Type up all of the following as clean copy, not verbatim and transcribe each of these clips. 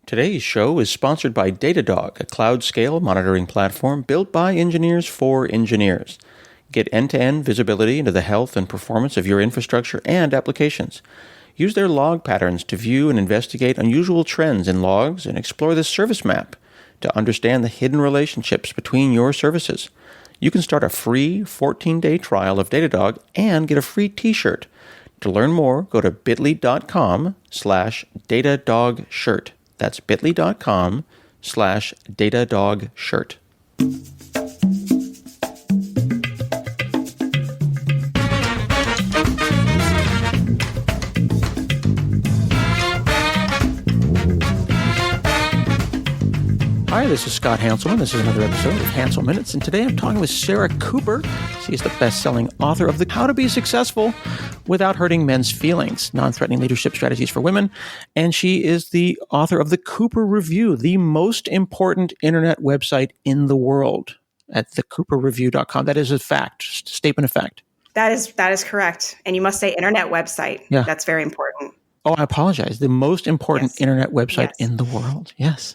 Today's show is sponsored by Datadog, a cloud-scale monitoring platform built by engineers for engineers. Get end-to-end visibility into the health and performance of your infrastructure and applications. Use their log patterns to view and investigate unusual trends in logs and explore the service map to understand the hidden relationships between your services. You can start a free 14-day trial of Datadog and get a free t-shirt. To learn more, go to bit.ly.com/DatadogShirt. That's bit.ly.com/DatadogShirt. Hi, this is Scott Hanselman. This is another episode of Hansel Minutes, and today I'm talking with Sarah Cooper. She is the best-selling author of How to Be Successful Without Hurting Men's Feelings, Non-Threatening Leadership Strategies for Women, and she is the author of the Cooper Review, the most important internet website in the world, at thecooperreview.com. That is a fact, statement of fact. That is correct. And you must say internet website. Yeah. That's very important. Oh, I apologize. The most important internet website in the world. Yes.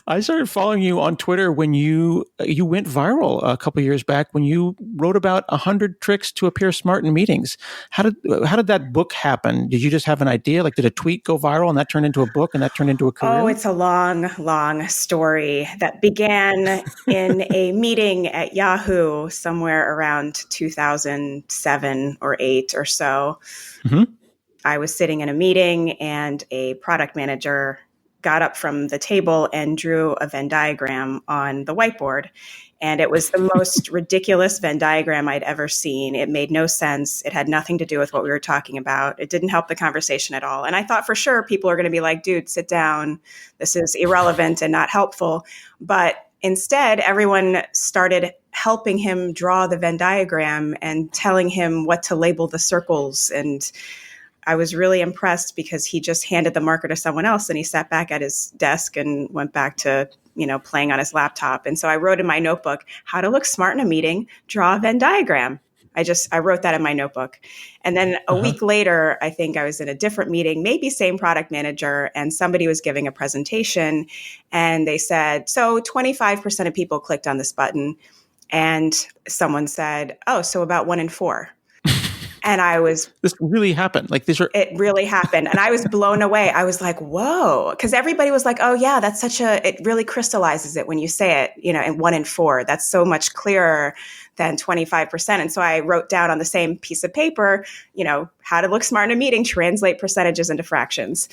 I started following you on Twitter when you went viral a couple of years back when you wrote about 100 tricks to appear smart in meetings. How did that book happen? Did you just have an idea? Like, did a tweet go viral and that turned into a book and that turned into a career? Oh, it's a long, long story that began in a meeting at Yahoo somewhere around 2007 or 8 or so. Mm-hmm. I was sitting in a meeting and a product manager got up from the table and drew a Venn diagram on the whiteboard. And it was the most ridiculous Venn diagram I'd ever seen. It made no sense. It had nothing to do with what we were talking about. It didn't help the conversation at all. And I thought for sure people are going to be like, dude, sit down. This is irrelevant and not helpful. But instead, everyone started helping him draw the Venn diagram and telling him what to label the circles. And I was really impressed because he just handed the marker to someone else and he sat back at his desk and went back to, playing on his laptop. And so I wrote in my notebook, how to look smart in a meeting, draw a Venn diagram. I wrote that in my notebook. And then a week later, I think I was in a different meeting, maybe same product manager, and somebody was giving a presentation and they said, so 25% of people clicked on this button. And someone said, oh, so about 1 in 4. And this really happened. It really happened. And I was blown away. I was like, whoa, because everybody was like, oh yeah, it really crystallizes it when you say it, and 1 in 4, that's so much clearer than 25%. And so I wrote down on the same piece of paper, how to look smart in a meeting, translate percentages into fractions.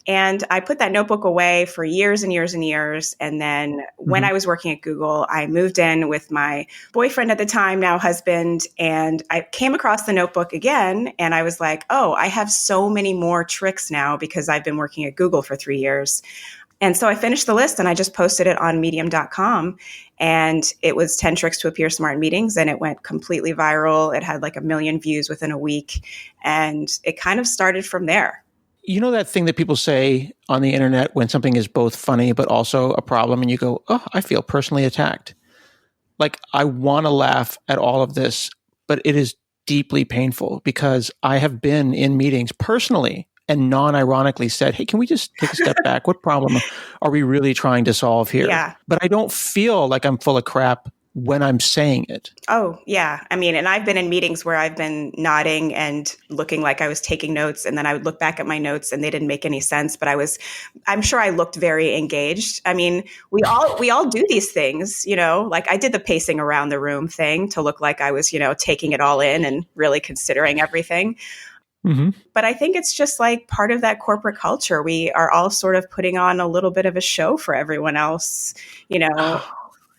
And I put that notebook away for years and years and years. And then when I was working at Google, I moved in with my boyfriend at the time, now husband, and I came across the notebook again. And I was like, oh, I have so many more tricks now because I've been working at Google for 3 years. And so I finished the list and I just posted it on medium.com, and it was 10 tricks to appear smart in meetings, and it went completely viral. It had like 1 million views within a week, and it kind of started from there. You know that thing that people say on the internet when something is both funny but also a problem, and you go, oh, I feel personally attacked. Like, I want to laugh at all of this, but it is deeply painful because I have been in meetings personally and non-ironically said, hey, can we just take a step back? What problem are we really trying to solve here? Yeah. But I don't feel like I'm full of crap when I'm saying it. Oh, yeah. I mean, and I've been in meetings where I've been nodding and looking like I was taking notes, and then I would look back at my notes and they didn't make any sense, but I'm sure I looked very engaged. I mean, we all do these things, like I did the pacing around the room thing to look like I was, taking it all in and really considering everything. Mm-hmm. But I think it's just like part of that corporate culture. We are all sort of putting on a little bit of a show for everyone else,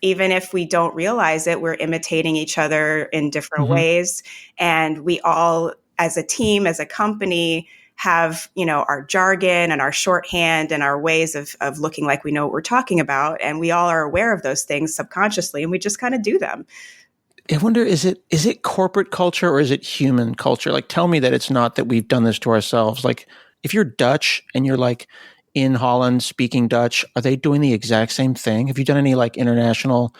even if we don't realize it, we're imitating each other in different ways. And we all, as a team, as a company, have, our jargon and our shorthand and our ways of looking like we know what we're talking about. And we all are aware of those things subconsciously, and we just kind of do them. I wonder, is it corporate culture or is it human culture? Like, tell me that it's not that we've done this to ourselves. Like, if you're Dutch and you're like in Holland speaking Dutch, are they doing the exact same thing? Have you done any like international,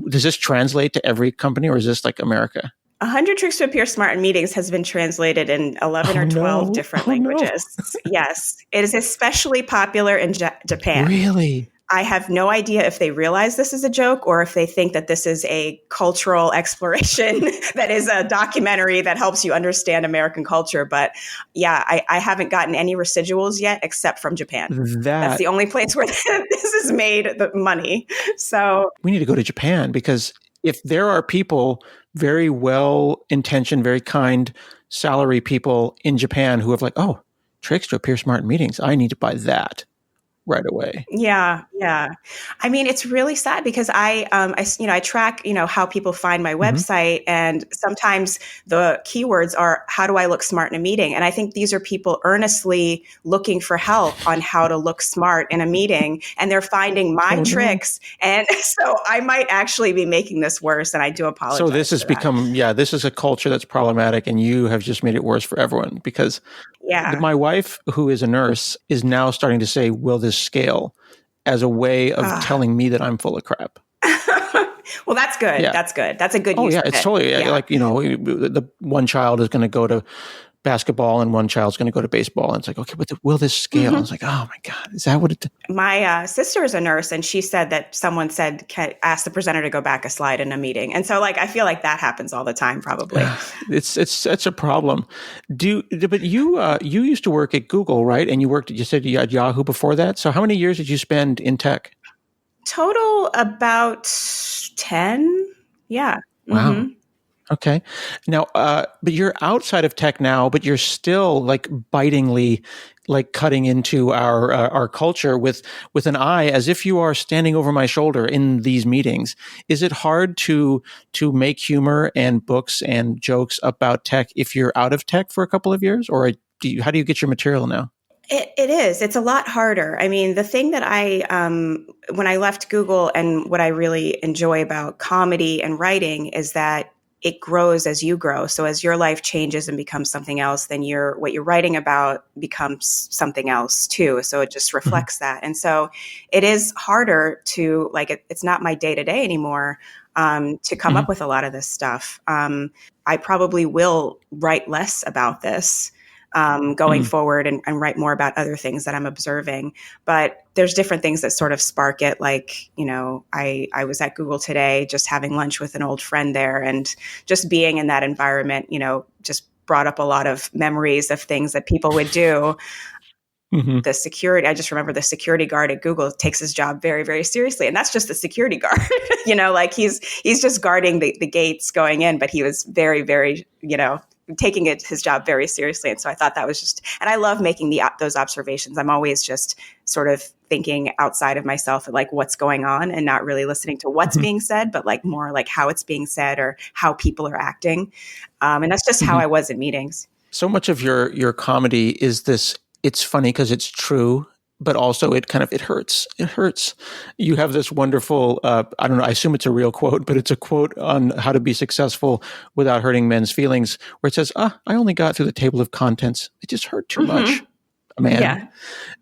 does this translate to every company or is this like America? 100 Tricks to Appear Smart in Meetings has been translated in 11 Oh or 12 no. different Oh no. languages. Yes. It is especially popular in Japan. Really? I have no idea if they realize this is a joke or if they think that this is a cultural exploration that is a documentary that helps you understand American culture. But yeah, I haven't gotten any residuals yet except from Japan. That's That the only place where this has made the money. So we need to go to Japan, because if there are people, very well intentioned, very kind salary people in Japan who have like, oh, tricks to appear smart in meetings, I need to buy that right away. yeah, yeah. I mean, it's really sad because I track, how people find my Mm-hmm. website, and sometimes the keywords are, how do I look smart in a meeting? And I think these are people earnestly looking for help on how to look smart in a meeting, and they're finding my Oh no. tricks. And so I might actually be making this worse, and I do So this apologize has for that. become, yeah, this is a culture that's problematic, and you have just made it worse for everyone, because Yeah. my wife, who is a nurse, is now starting to say, will this scale, as a way of Ah. telling me that I'm full of crap. Well, that's good. Yeah. That's good. That's a good Oh use yeah, of it's it. totally Yeah. like, the one child is going to go to basketball and one child's going to go to baseball, and it's like, okay, but will this scale? Mm-hmm. It's like, oh my god, is that what it? My sister is a nurse, and she said that someone said, ask the presenter to go back a slide in a meeting. And so, I feel like that happens all the time, probably. It's a problem. But you used to work at Google, right? And you said you had Yahoo before that. So how many years did you spend in tech? Total about 10. Yeah. Wow. Mm-hmm. Okay. Now, but you're outside of tech now, but you're still like bitingly, like cutting into our culture with an eye, as if you are standing over my shoulder in these meetings. Is it hard to make humor and books and jokes about tech if you're out of tech for a couple of years, or how do you get your material now? It is. It's a lot harder. I mean, the thing that when I left Google, and what I really enjoy about comedy and writing, is that it grows as you grow. So as your life changes and becomes something else, then what you're writing about becomes something else too. So it just Mm-hmm. reflects that. And so it is harder to it's not my day to day anymore, to come Mm-hmm. up with a lot of this stuff. I probably will write less about this going Mm-hmm. forward, and write more about other things that I'm observing. But there's different things that sort of spark it. Like, I was at Google today, just having lunch with an old friend there, and just being in that environment, just brought up a lot of memories of things that people would do. Mm-hmm. I just remember the security guard at Google takes his job very, very seriously. And that's just the security guard, he's just guarding the gates going in, but he was very, very, taking his job very seriously. And so I thought that was and I love making those observations. I'm always just sort of thinking outside of myself, like what's going on, and not really listening to what's Mm-hmm. being said, but like more like how it's being said or how people are acting. And that's just how Mm-hmm. I was in meetings. So much of your comedy is this. It's funny because it's true, but also it hurts. It hurts. You have this wonderful, I don't know, I assume it's a real quote, but it's a quote on how to be successful without hurting men's feelings, where it says, I only got through the table of contents. It just hurt too much. Man, Yeah.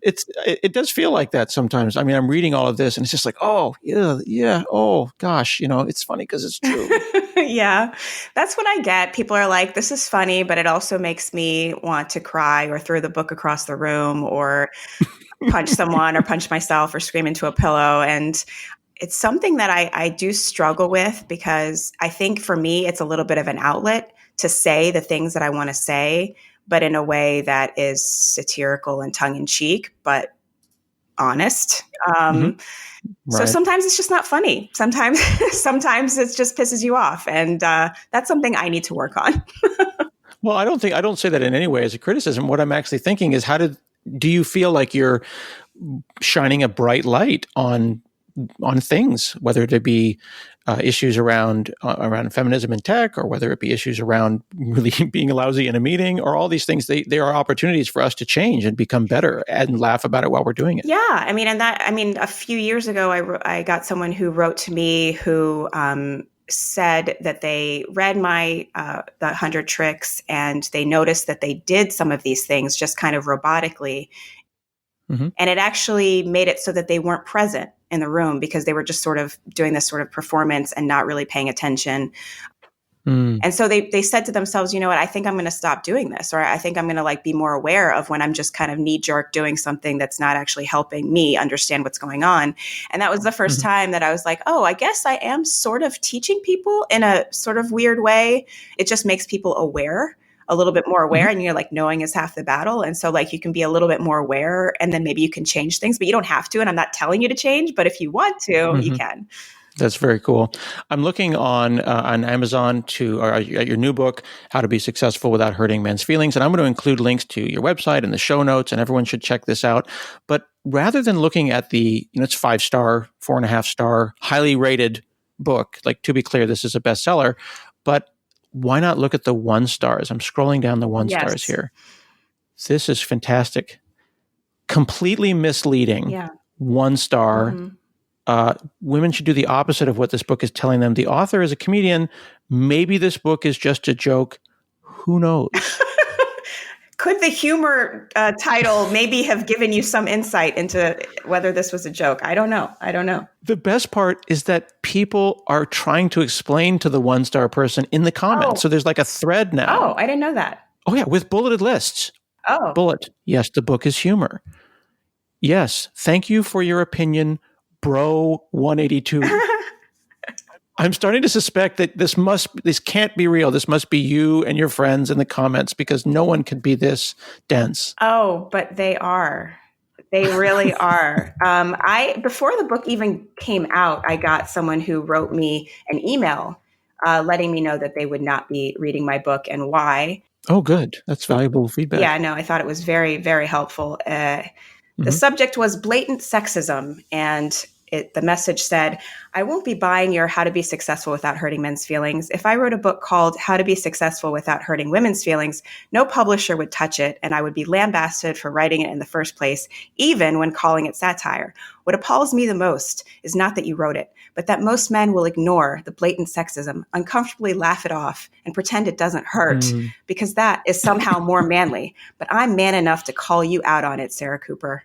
it does feel like that sometimes. I mean, I'm reading all of this and it's just like, oh, yeah, oh gosh, it's funny because it's true. Yeah, that's what I get. People are like, this is funny, but it also makes me want to cry or throw the book across the room or punch someone or punch myself or scream into a pillow. And it's something that I do struggle with, because I think for me, it's a little bit of an outlet to say the things that I want to say, but in a way that is satirical and tongue in cheek, but honest. Mm-hmm. So Right. sometimes it's just not funny. Sometimes it just pisses you off. And that's something I need to work on. Well, I don't say that in any way as a criticism. What I'm actually thinking is, do you feel like you're shining a bright light on things, whether it be issues around feminism in tech, or whether it be issues around really being lousy in a meeting, or all these things? They are opportunities for us to change and become better and laugh about it while we're doing it. Yeah, I mean, a few years ago, I got someone who wrote to me who said that they read the 100 Tricks, and they noticed that they did some of these things just kind of robotically. Mm-hmm. And it actually made it so that they weren't present in the room, because they were just sort of doing this sort of performance and not really paying attention. Mm. And so they said to themselves, you know what, I think I'm going to stop doing this, or I think I'm going to like be more aware of when I'm just kind of knee jerk doing something that's not actually helping me understand what's going on. And that was the first time that I was like, oh, I guess I am sort of teaching people in a sort of weird way. It just makes people aware, a little bit more aware. And you're like, knowing is half the battle. And so like you can be a little bit more aware and then maybe you can change things, but you don't have to. And I'm not telling you to change, but if you want to, you can. That's very cool. I'm looking on Amazon at your new book, How to Be Successful Without Hurting Men's Feelings, and I'm going to include links to your website and the show notes, and everyone should check this out. But rather than looking at the, it's 5-star, 4.5-star, highly rated book, like to be clear, this is a bestseller, but why not look at the 1 stars? I'm scrolling down the 1 stars here. This is fantastic. Completely misleading. Yeah. 1 star. Women should do the opposite of what this book is telling them. The author is a comedian. Maybe this book is just a joke. Who knows? Could the humor title maybe have given you some insight into whether this was a joke? I don't know. The best part is that people are trying to explain to the 1-star person in the comments. So there's like a thread now. Oh, I didn't know that. Oh, yeah, with bulleted lists. Oh. Bullet. Yes, the book is humor. Yes, thank you for your opinion, Bro 182. I'm starting to suspect that this can't be real. This must be you and your friends in the comments, because no one can be this dense. Oh, but they are. They really are. Before the book even came out, I got someone who wrote me an email letting me know that they would not be reading my book and why. Oh, good. That's valuable feedback. Yeah, no, I thought it was very, very helpful. The subject was blatant sexism, and the message said, I won't be buying your How to Be Successful Without Hurting Men's Feelings. If I wrote a book called How to Be Successful Without Hurting Women's Feelings, no publisher would touch it, and I would be lambasted for writing it in the first place, even when calling it satire. What appalls me the most is not that you wrote it, but that most men will ignore the blatant sexism, uncomfortably laugh it off, and pretend it doesn't hurt, because that is somehow more manly. But I'm man enough to call you out on it, Sarah Cooper.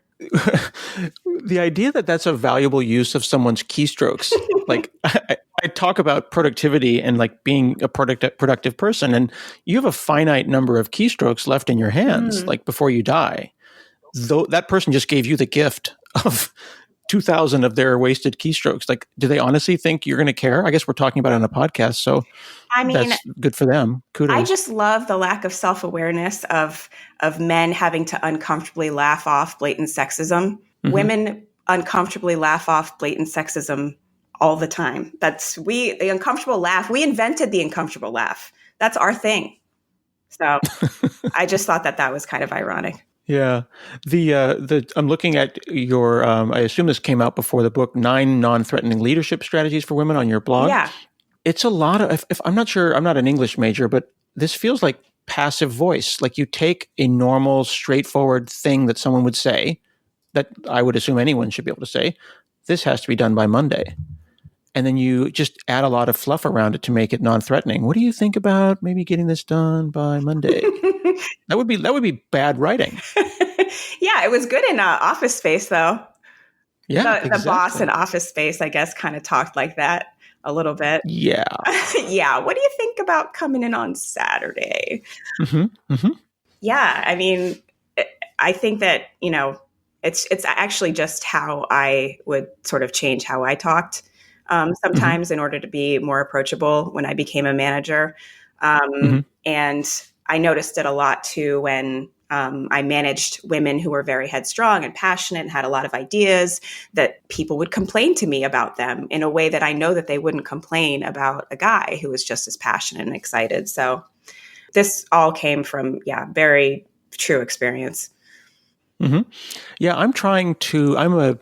The idea that that's a valuable use of someone's keystrokes, like I talk about productivity and like being a productive person, and you have a finite number of keystrokes left in your hands, like before you die. Though that person just gave you the gift of 2,000 of their wasted keystrokes. Like, do they honestly think you're going to care? I guess we're talking about it on a podcast, so I mean, that's good for them. Kudos. I just love the lack of self-awareness of men having to uncomfortably laugh off blatant sexism. Women uncomfortably laugh off blatant sexism all the time. The uncomfortable laugh. We invented the uncomfortable laugh. That's our thing. So I just thought that was kind of ironic. Yeah. I'm looking at your, I assume this came out before the book, 9 non-threatening leadership strategies for women on your blog. Yeah. It's a lot of, if I'm not sure, I'm not an English major, but this feels like passive voice. Like you take a normal, straightforward thing that someone would say, that I would assume anyone should be able to say, this has to be done by Monday. And then you just add a lot of fluff around it to make it non-threatening. What do you think about maybe getting this done by Monday? That would be bad writing. Yeah, it was good in Office Space, though. Yeah, the boss in Office Space, I guess, kind of talked like that a little bit. Yeah. Yeah. What do you think about coming in on Saturday? Yeah, I mean, I think that, it's actually just how I would sort of change how I talked sometimes in order to be more approachable when I became a manager. And I noticed it a lot too when I managed women who were very headstrong and passionate and had a lot of ideas, that people would complain to me about them in a way that I know that they wouldn't complain about a guy who was just as passionate and excited. So this all came from, very true experience. Yeah, I'm a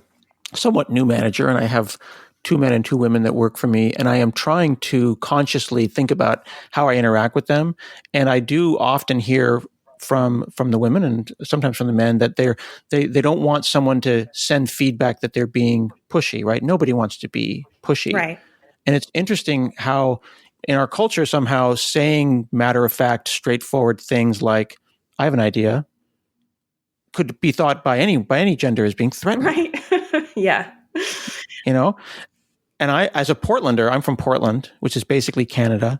somewhat new manager, and I have 2 men and 2 women that work for me, and I am trying to consciously think about how I interact with them. And I do often hear from the women and sometimes from the men that they don't want someone to send feedback that they're being pushy, right? Nobody wants to be pushy. Right. And it's interesting how in our culture somehow saying matter-of-fact, straightforward things like, I have an idea, could be thought by any gender as being threatening. Right. Yeah. And I, as a Portlander, I'm from Portland, which is basically Canada.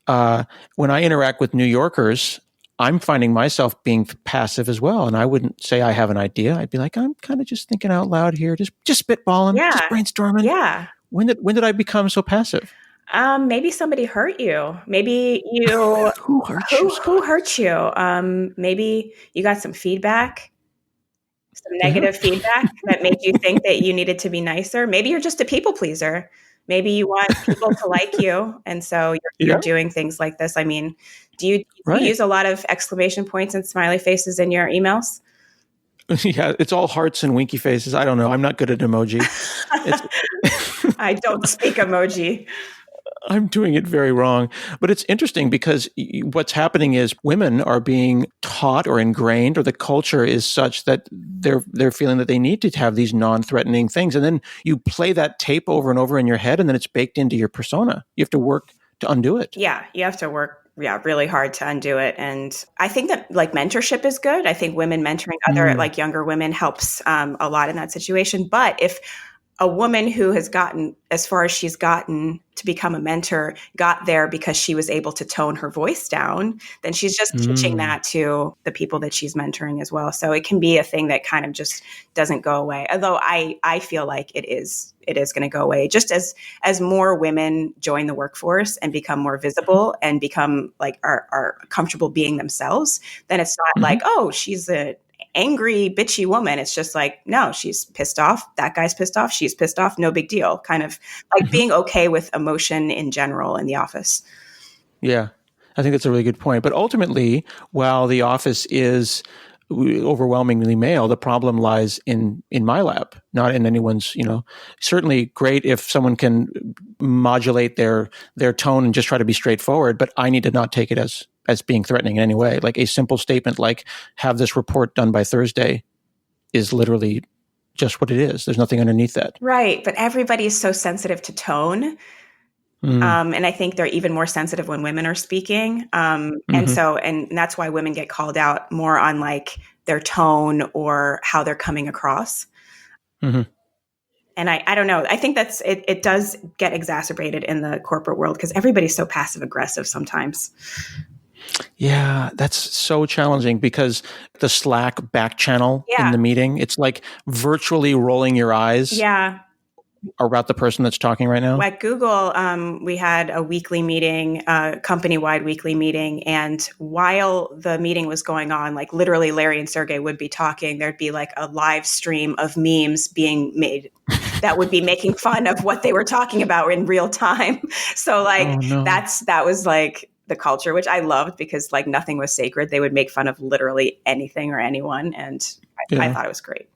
When I interact with New Yorkers, I'm finding myself being passive as well. And I wouldn't say I have an idea. I'd be like, I'm kind of just thinking out loud here, just spitballing, just Yeah. brainstorming. Yeah. When did I become so passive? Maybe somebody hurt you. Maybe you Who hurt you? who hurt you? Maybe you got some feedback, some negative feedback that made you think that you needed to be nicer. Maybe you're just a people pleaser. Maybe you want people to like you, and so you're doing things like this. I mean, do you use a lot of exclamation points and smiley faces in your emails? Yeah, it's all hearts and winky faces. I don't know. I'm not good at emoji. I don't speak emoji. I'm doing it very wrong. But it's interesting because what's happening is women are being taught or ingrained, or the culture is such that they're feeling that they need to have these non-threatening things. And then you play that tape over and over in your head, and then it's baked into your persona. You have to work to undo it. Yeah, you have to work really hard to undo it. And I think that like mentorship is good. I think women mentoring other like younger women helps a lot in that situation. But if a woman who has gotten as far as she's gotten to become a mentor got there because she was able to tone her voice down, then she's just teaching that to the people that she's mentoring as well. So it can be a thing that kind of just doesn't go away. Although I feel like it is going to go away just as more women join the workforce and become more visible and become like are comfortable being themselves. Then it's not like, oh, she's a angry, bitchy woman. It's just like, no, she's pissed off. That guy's pissed off. She's pissed off. No big deal. Kind of like being okay with emotion in general in the office. Yeah, I think that's a really good point. But ultimately, while the office is overwhelmingly male, the problem lies in my lab, not in anyone's. Certainly great if someone can modulate their tone and just try to be straightforward, but I need to not take it as being threatening in any way. Like a simple statement like, have this report done by Thursday, is literally just what it is. There's nothing underneath that. Right. But everybody is so sensitive to tone. And I think they're even more sensitive when women are speaking. And that's why women get called out more on like their tone or how they're coming across. And I don't know. I think that's it does get exacerbated in the corporate world because everybody's so passive aggressive sometimes. Yeah, that's so challenging because the Slack back channel in the meeting, it's like virtually rolling your eyes. Yeah. About the person that's talking right now? At Google, we had a weekly meeting, company-wide weekly meeting. And while the meeting was going on, like literally Larry and Sergey would be talking. There'd be like a live stream of memes being made that would be making fun of what they were talking about in real time. So like that was like the culture, which I loved because like nothing was sacred. They would make fun of literally anything or anyone. And I thought it was great.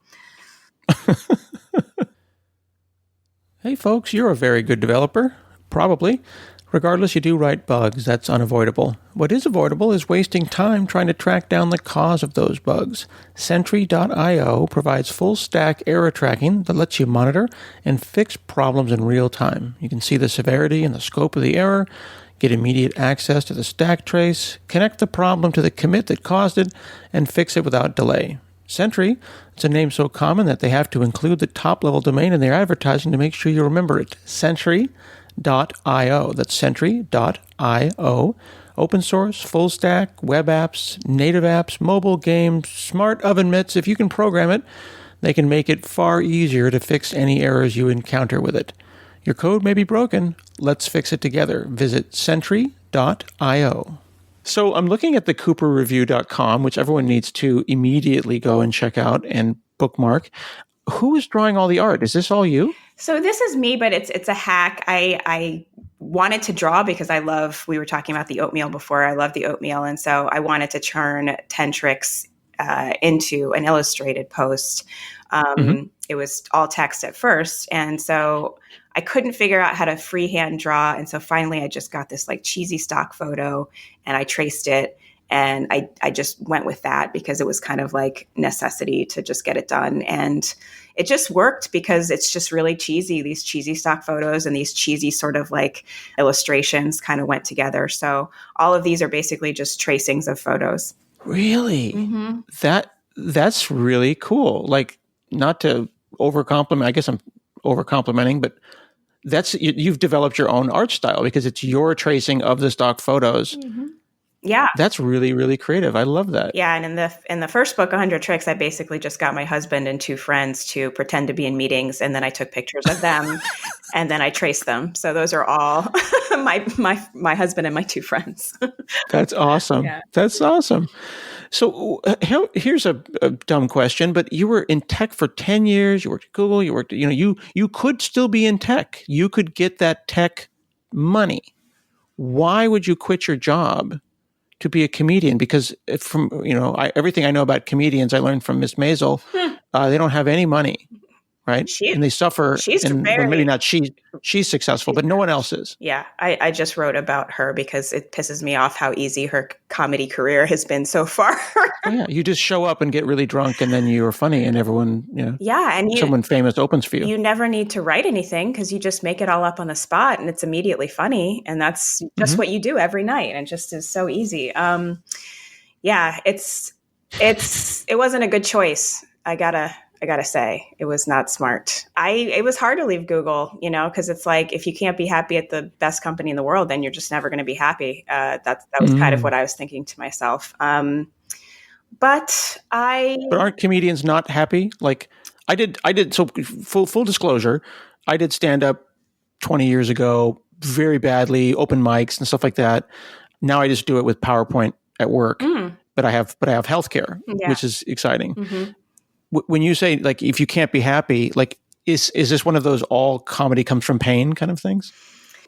Hey, folks, you're a very good developer. Probably. Regardless, you do write bugs. That's unavoidable. What is avoidable is wasting time trying to track down the cause of those bugs. Sentry.io provides full-stack error tracking that lets you monitor and fix problems in real time. You can see the severity and the scope of the error, get immediate access to the stack trace, connect the problem to the commit that caused it, and fix it without delay. Sentry, it's a name so common that they have to include the top-level domain in their advertising to make sure you remember it. Sentry.io. That's Sentry.io. Open source, full stack, web apps, native apps, mobile games, smart oven mitts. If you can program it, they can make it far easier to fix any errors you encounter with it. Your code may be broken. Let's fix it together. Visit Sentry.io. So I'm looking at the CooperReview.com, which everyone needs to immediately go and check out and bookmark. Who is drawing all the art? Is this all you? So this is me, but it's a hack. I wanted to draw because we were talking about the oatmeal before. I love the oatmeal. And so I wanted to turn 10 tricks into an illustrated post. It was all text at first. And so I couldn't figure out how to freehand draw. And so finally I just got this like cheesy stock photo and I traced it. And I just went with that because it was kind of like necessity to just get it done. And it just worked because it's just really cheesy. These cheesy stock photos and these cheesy sort of like illustrations kind of went together. So all of these are basically just tracings of photos. Really? That's really cool. Like, not to overcompliment, I guess I'm overcomplimenting, but you've developed your own art style because it's your tracing of the stock photos. Mm-hmm. Yeah. That's really, really creative. I love that. Yeah, and in the first book, 100 Tricks, I basically just got my husband and two friends to pretend to be in meetings, and then I took pictures of them, and then I traced them. So those are all my husband and my two friends. That's awesome. Yeah. That's awesome. So here's a dumb question, but you were in tech for 10 years. You worked at Google. You worked, you could still be in tech. You could get that tech money. Why would you quit your job to be a comedian? Because from, everything I know about comedians, I learned from Miss Maisel, they don't have any money. Right. And they suffer. Well, maybe not she's successful, but no one else is. Yeah. I just wrote about her because it pisses me off how easy her comedy career has been so far. Yeah. You just show up and get really drunk and then you're funny and everyone, yeah. And someone famous opens for you. You never need to write anything because you just make it all up on the spot and it's immediately funny. And that's just what you do every night. And just is so easy. Yeah, it wasn't a good choice. I gotta say, it was not smart. It was hard to leave Google, because it's like, if you can't be happy at the best company in the world, then you're just never going to be happy. That was kind of what I was thinking to myself. But aren't comedians not happy? Like I did. So full disclosure, I did stand up 20 years ago, very badly, open mics and stuff like that. Now I just do it with PowerPoint at work, but I have healthcare, which is exciting. Mm-hmm. When you say, like, if you can't be happy, like, is this one of those all comedy comes from pain kind of things?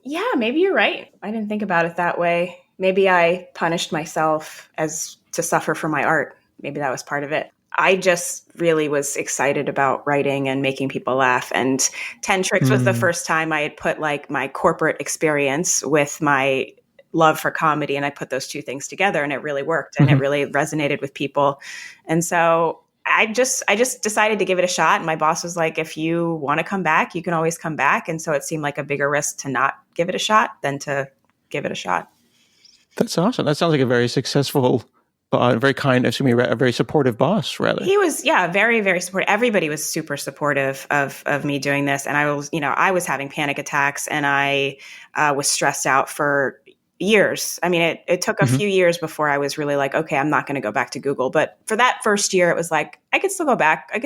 Yeah, maybe you're right. I didn't think about it that way. Maybe I punished myself to suffer for my art. Maybe that was part of it. I just really was excited about writing and making people laugh. And 10 Tricks was the first time I had put like my corporate experience with my love for comedy. And I put those two things together and it really worked and it really resonated with people. And so I just decided to give it a shot. And my boss was like, if you want to come back, you can always come back. And so it seemed like a bigger risk to not give it a shot than to give it a shot. That's awesome. That sounds like a very successful, very kind, a very supportive boss, rather. He was, very, very supportive. Everybody was super supportive of me doing this. And I was having panic attacks and I was stressed out for years. I mean, it took a few years before I was really like, okay, I'm not going to go back to Google. But for that first year, it was like, I could still go back. It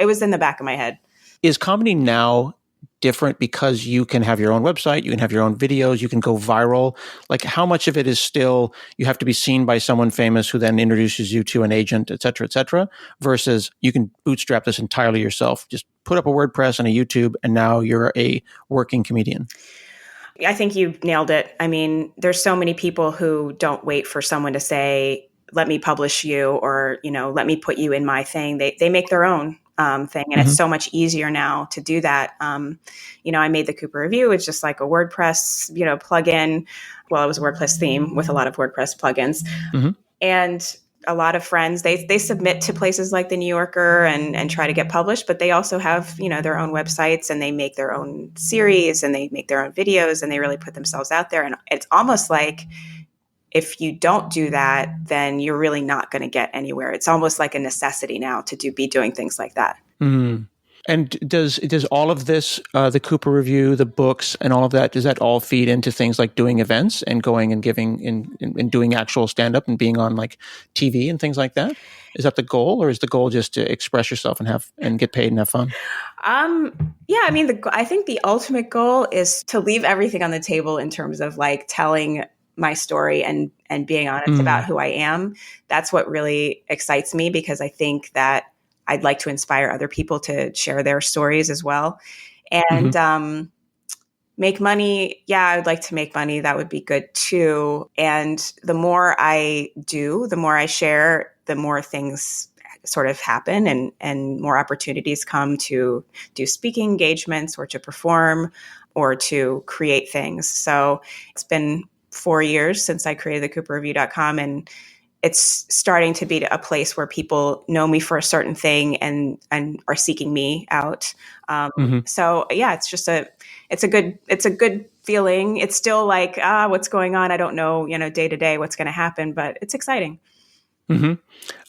was in the back of my head. Is comedy now different because you can have your own website, you can have your own videos, you can go viral? Like, how much of it is still, you have to be seen by someone famous who then introduces you to an agent, et cetera, versus you can bootstrap this entirely yourself, just put up a WordPress and a YouTube, and now you're a working comedian? I think you nailed it. I mean, there's so many people who don't wait for someone to say, let me publish you or, let me put you in my thing. They make their own thing. And it's so much easier now to do that. I made the Cooper Review. It's just like a WordPress, plugin. Well, it was a WordPress theme with a lot of WordPress plugins. And a lot of friends, they submit to places like the New Yorker and try to get published, but they also have, their own websites and they make their own series and they make their own videos and they really put themselves out there. And it's almost like if you don't do that, then you're really not going to get anywhere. It's almost like a necessity now to be doing things like that. Mm. And does all of this, the Cooper Review, the books, and all of that, does that all feed into things like doing events and going and giving and doing actual stand-up and being on like TV and things like that? Is that the goal, or is the goal just to express yourself and get paid and have fun? Yeah, I mean, I think the ultimate goal is to leave everything on the table in terms of like telling my story and being honest about who I am. That's what really excites me, because I think that I'd like to inspire other people to share their stories as well. And make money. Yeah, I would like to make money. That would be good too. And the more I do, the more I share, the more things sort of happen and more opportunities come to do speaking engagements or to perform or to create things. So it's been 4 years since I created the CooperReview.com, and it's starting to be a place where people know me for a certain thing and are seeking me out. So yeah, it's a good feeling. It's still like, what's going on? I don't know, day to day what's going to happen, but it's exciting. Mm-hmm.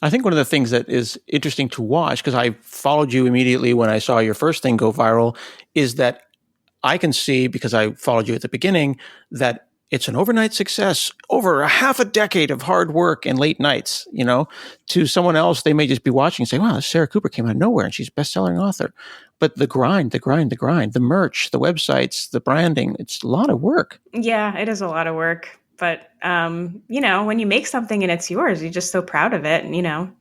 I think one of the things that is interesting to watch, because I followed you immediately when I saw your first thing go viral, is that I can see, because I followed you at the beginning, that it's an overnight success over a half a decade of hard work and late nights. To someone else, they may just be watching and say, wow, Sarah Cooper came out of nowhere and she's a best-selling author. But the grind, the merch, the websites, the branding, it's a lot of work. Yeah, it is a lot of work. But, when you make something and it's yours, you're just so proud of it. And,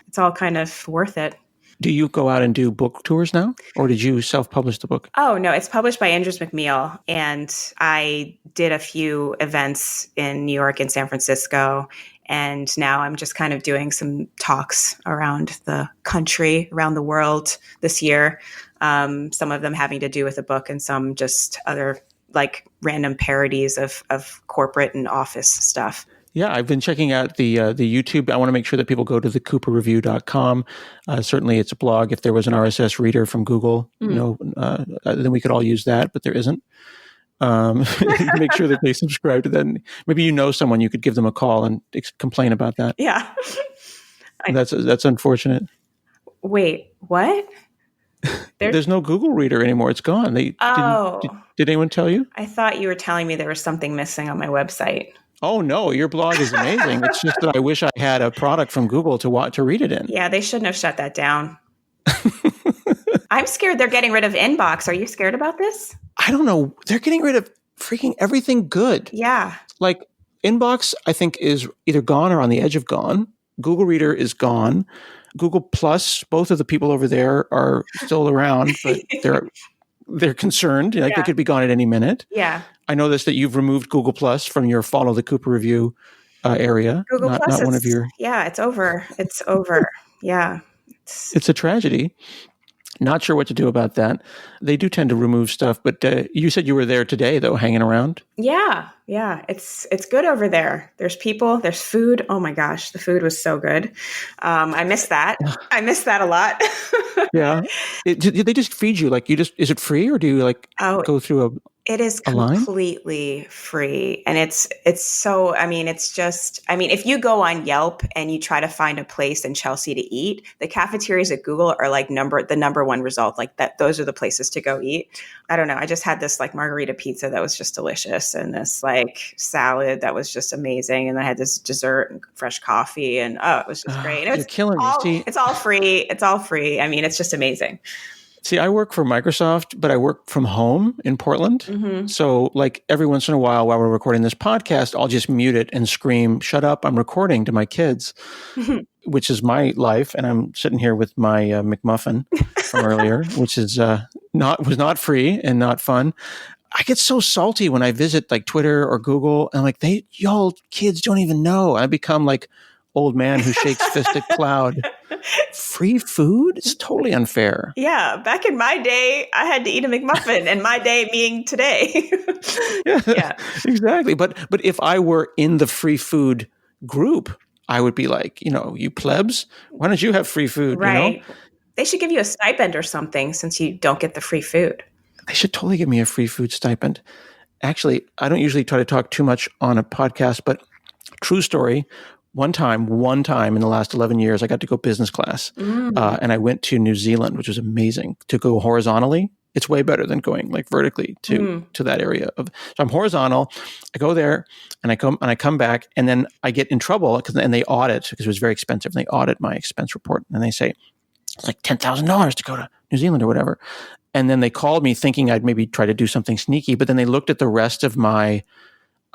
it's all kind of worth it. Do you go out and do book tours now? Or did you self-publish the book? Oh, no, it's published by Andrews McMeel. And I did a few events in New York and San Francisco. And now I'm just kind of doing some talks around the country, around the world this year. Some of them having to do with the book and some just other like random parodies of corporate and office stuff. Yeah, I've been checking out the YouTube. I want to make sure that people go to thecooperreview.com. Certainly, it's a blog. If there was an RSS reader from Google, then we could all use that, but there isn't. Make sure that they subscribe to that. Maybe someone you could give them a call and complain about that. Yeah, that's unfortunate. Wait, what? There's no Google Reader anymore. It's gone. Did anyone tell you? I thought you were telling me there was something missing on my website. Oh, no, your blog is amazing. It's just that I wish I had a product from Google to read it in. Yeah, they shouldn't have shut that down. I'm scared they're getting rid of Inbox. Are you scared about this? I don't know. They're getting rid of freaking everything good. Yeah. Like Inbox, I think, is either gone or on the edge of gone. Google Reader is gone. Google Plus, both of the people over there are still around, but they're concerned. Like they could be gone at any minute. Yeah. I noticed that you've removed Google Plus from your Follow the Cooper Review area. Google Plus, not one of your. Yeah, it's over. It's over. Yeah. It's a tragedy. Not sure what to do about that. They do tend to remove stuff, but you said you were there today, though, hanging around. Yeah. It's good over there. There's people. There's food. Oh my gosh, the food was so good. I miss that. I miss that a lot. Yeah. Did they just feed you? Like is it free, or do you go through It is completely free. And it's so, if you go on Yelp and you try to find a place in Chelsea to eat, the cafeterias at Google are like the number one result. Like that, those are the places to go eat. I don't know. I just had this like margarita pizza that was just delicious, and this like salad that was just amazing. And I had this dessert and fresh coffee, and it was just great. You're killing me. It's all free. It's all free. I mean, it's just amazing. See, I work for Microsoft, but I work from home in Portland. Mm-hmm. So like every once in a while we're recording this podcast, I'll just mute it and scream, "Shut up, I'm recording," to my kids, which is my life. And I'm sitting here with my McMuffin from earlier, which is was not free and not fun. I get so salty when I visit like Twitter or Google, and I'm like, y'all kids don't even know. I become like old man who shakes fist at cloud. Free food? It's totally unfair. Yeah. Back in my day, I had to eat a McMuffin, and my day being today. Yeah. Exactly. But if I were in the free food group, I would be like, you plebs, why don't you have free food? Right. They should give you a stipend or something since you don't get the free food. They should totally give me a free food stipend. Actually, I don't usually try to talk too much on a podcast, but true story. One time in the last 11 years, I got to go business class. And I went to New Zealand, which was amazing, to go horizontally. It's way better than going like vertically to that area so I'm horizontal. I go there and I come back, and then I get in trouble and they audit, because it was very expensive. They audit my expense report, and they say it's like $10,000 to go to New Zealand or whatever. And then they called me thinking I'd maybe try to do something sneaky, but then they looked at the rest of my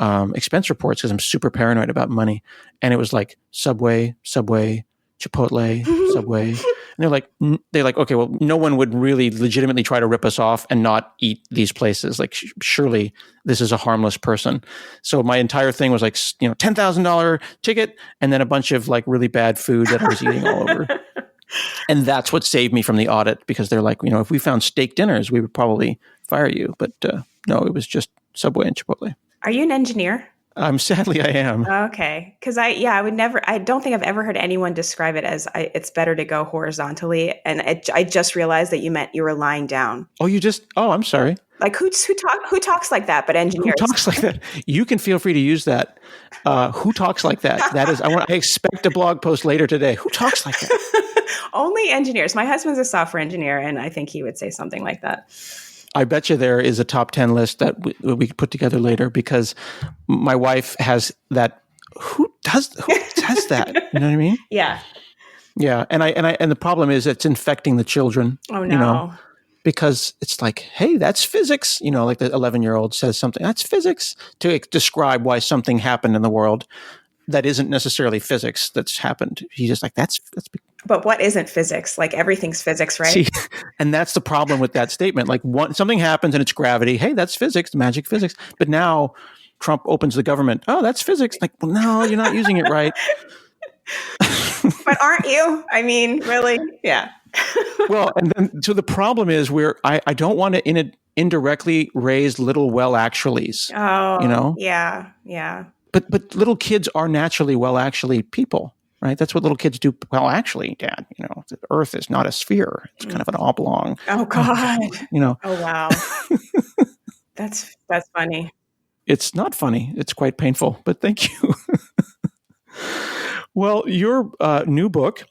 expense reports, because I'm super paranoid about money. And it was like Subway, Chipotle, Subway. And they're like, okay, well, no one would really legitimately try to rip us off and not eat these places. Like, surely this is a harmless person. So my entire thing was like, $10,000 ticket, and then a bunch of like really bad food that I was eating all over. And that's what saved me from the audit, because they're like, if we found steak dinners, we would probably fire you. But no, it was just Subway and Chipotle. Are you an engineer? Sadly, I am. Okay. Because I don't think I've ever heard anyone describe it as it's better to go horizontally. And I just realized that you meant you were lying down. I'm sorry. Like who talks like that, but engineers? Who talks like that? You can feel free to use that. Who talks like that? That is, I expect a blog post later today. Who talks like that? Only engineers. My husband's a software engineer, and I think he would say something like that. I bet you there is a top 10 list that we could put together later, because my wife has that. Who says that? You know what I mean? Yeah. Yeah. And the problem is it's infecting the children. Oh, no. Because it's like, hey, that's physics. Like the 11-year-old says something, that's physics, to describe why something happened in the world that isn't necessarily physics that's happened. He's just like, that's. But what isn't physics? Like everything's physics, right? See, and that's the problem with that statement. Like something happens and it's gravity. Hey, that's physics, magic physics. But now Trump opens the government. Oh, that's physics. Like, well, no, you're not using it right. But aren't you? I mean, really? Yeah. Well, and then so the problem is I don't want to indirectly raise little actuallys. Oh, yeah. But little kids are naturally actually people, right? That's what little kids do. Well, actually, Dad, the Earth is not a sphere; it's kind of an oblong. Oh God. Oh wow. That's funny. It's not funny. It's quite painful. But thank you. Well, your new book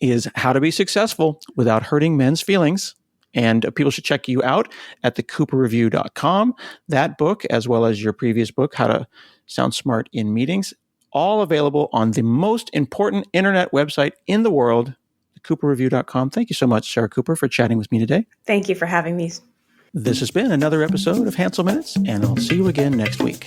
is How to Be Successful Without Hurting Men's Feelings. And people should check you out at thecooperreview.com. That book, as well as your previous book, How to Sound Smart in Meetings, all available on the most important internet website in the world, thecooperreview.com. Thank you so much, Sarah Cooper, for chatting with me today. Thank you for having me. This has been another episode of Hansel Minutes, and I'll see you again next week.